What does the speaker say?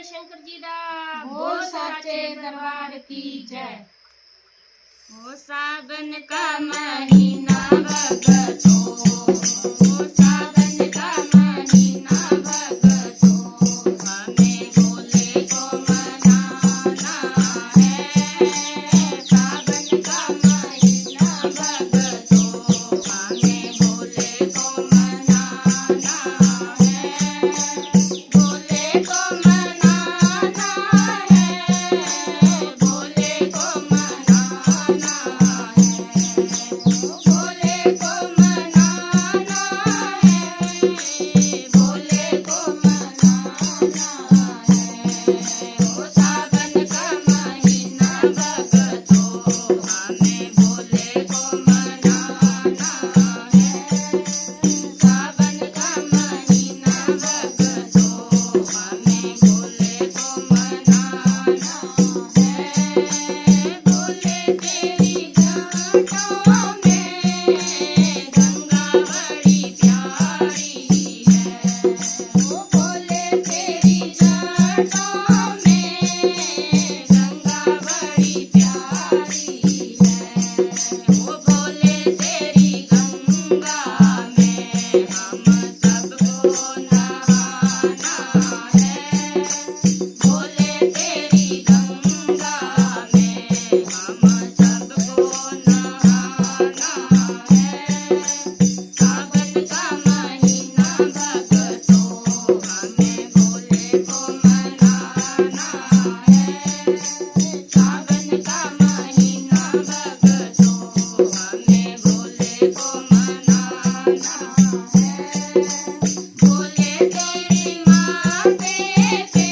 शंकर जी दा बोल साचे दरबार की जय। हो सावन का महीना भगतो, हो सावन का महीना भगतो, हमें भोले को मनाना है। सावन का महीना भगतो, हमें भोले को मनाना है। भोले को मनाना है, भोले को मनाना है, भोले को मनाना है, भोले को मनाना है। ओ सावन का महीना भगतो, हमें भोले को मनाना है। सावन का महीना भगतो, हमें भोले को मनाना है। भोले तेरी जटाओं में गंगा बड़ी प्यारी है। ओ भोले तेरी जटाओं में गंगा बड़ी प्यारी है। ओ भोले तेरी गंगा में हम सबको नहाना है। भोले तेरी गंगा में हम सबको नहाना है। सावन का महीना भगतो, हमें भोले को मनाना है। सावन का महीना भगतो, हमें भोले को मनाना है। भोले तेरी माथे पे